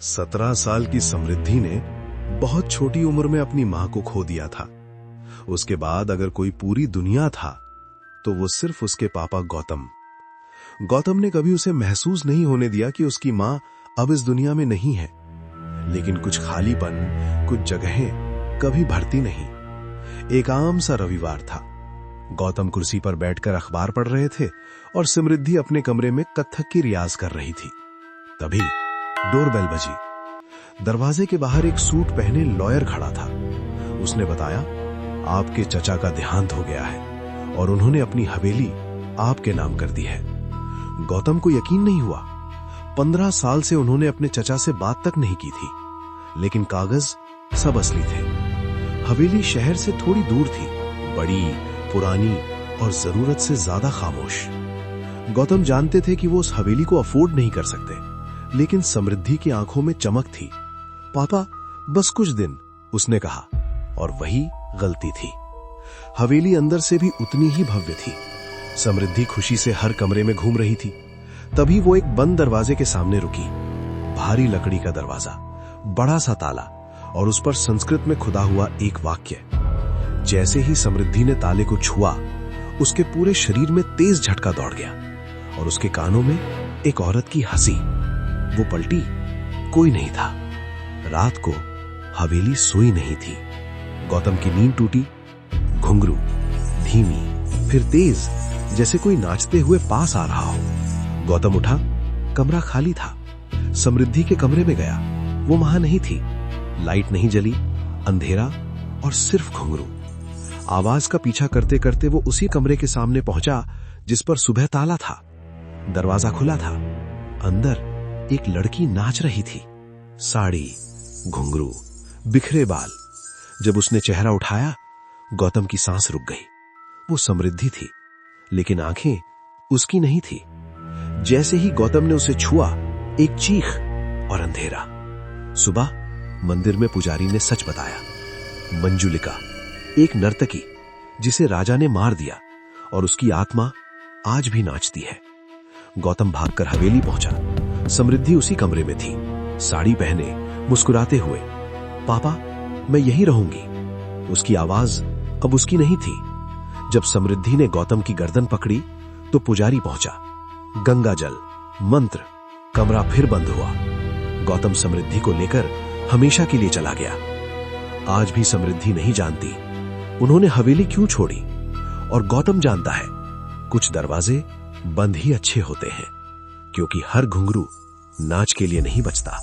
17 साल की समृद्धि ने बहुत छोटी उम्र में अपनी मां को खो दिया था। उसके बाद अगर कोई पूरी दुनिया था तो वो सिर्फ उसके पापा गौतम। गौतम ने कभी उसे महसूस नहीं होने दिया कि उसकी मां अब इस दुनिया में नहीं है, लेकिन कुछ खालीपन, कुछ जगहें कभी भरती नहीं। एक आम सा रविवार था। गौतम कुर्सी पर बैठकर अखबार पढ़ रहे थे और समृद्धि अपने कमरे में कत्थक की रियाज कर रही थी। तभी डोरबेल बजी। दरवाजे के बाहर एक सूट पहने लॉयर खड़ा था। उसने बताया, आपके चचा का देहांत हो गया है और उन्होंने अपनी हवेली आपके नाम कर दी है। गौतम को यकीन नहीं हुआ। 15 साल से उन्होंने अपने चचा से बात तक नहीं की थी, लेकिन कागज सब असली थे। हवेली शहर से थोड़ी दूर थी, बड़ी, पुरानी और जरूरत से ज्यादा खामोश। गौतम जानते थे कि वो उस हवेली को अफोर्ड नहीं कर सकते, लेकिन समृद्धि की आंखों में चमक थी। पापा, बस कुछ दिन, उसने कहा, और वही गलती थी। हवेली अंदर से भी उतनी ही भव्य थी। समृद्धि खुशी से हर कमरे में घूम रही थी। तभी वो एक बंद दरवाजे के सामने रुकी। भारी लकड़ी का दरवाजा, बड़ा सा ताला और उस पर संस्कृत में खुदा हुआ एक वाक्य। जैसे ही समृद्धि ने ताले को छुआ, उसके पूरे शरीर में तेज झटका दौड़ गया और उसके कानों में एक औरत की हंसी। वो पलटी, कोई नहीं था। रात को हवेली सोई नहीं थी। गौतम की नींद टूटी। घुंघरू, धीमी, फिर तेज, जैसे कोई नाचते हुए पास आ रहा हो। गौतम उठा। कमरा खाली था। समृद्धि के कमरे में गया। वो वहां नहीं थी। लाइट नहीं जली, अंधेरा और सिर्फ घुंघरू। आवाज का पीछा करते करते वो उसी कमरे के सामने पहुंचा जिस पर सुबह ताला था। दरवाजा खुला था। अंदर एक लड़की नाच रही थी। साड़ी, घुंघरू, बिखरे बाल। जब उसने चेहरा उठाया, गौतम की सांस रुक गई। वो समृद्धि थी, लेकिन आंखें उसकी नहीं थी। जैसे ही गौतम ने उसे छुआ, एक चीख और अंधेरा। सुबह मंदिर में पुजारी ने सच बताया। मंजुलिका, एक नर्तकी जिसे राजा ने मार दिया और उसकी आत्मा आज भी नाचती है। गौतम भागकर हवेली पहुंचा। समृद्धि उसी कमरे में थी, साड़ी पहने, मुस्कुराते हुए। पापा, मैं यहीं रहूंगी। उसकी आवाज अब उसकी नहीं थी। जब समृद्धि ने गौतम की गर्दन पकड़ी तो पुजारी पहुंचा। गंगा जल, मंत्र, कमरा फिर बंद हुआ। गौतम समृद्धि को लेकर हमेशा के लिए चला गया। आज भी समृद्धि नहीं जानती उन्होंने हवेली क्यों छोड़ी, और गौतम जानता है, कुछ दरवाजे बंद ही अच्छे होते हैं, क्योंकि हर घुंघरू नाच के लिए नहीं बचता।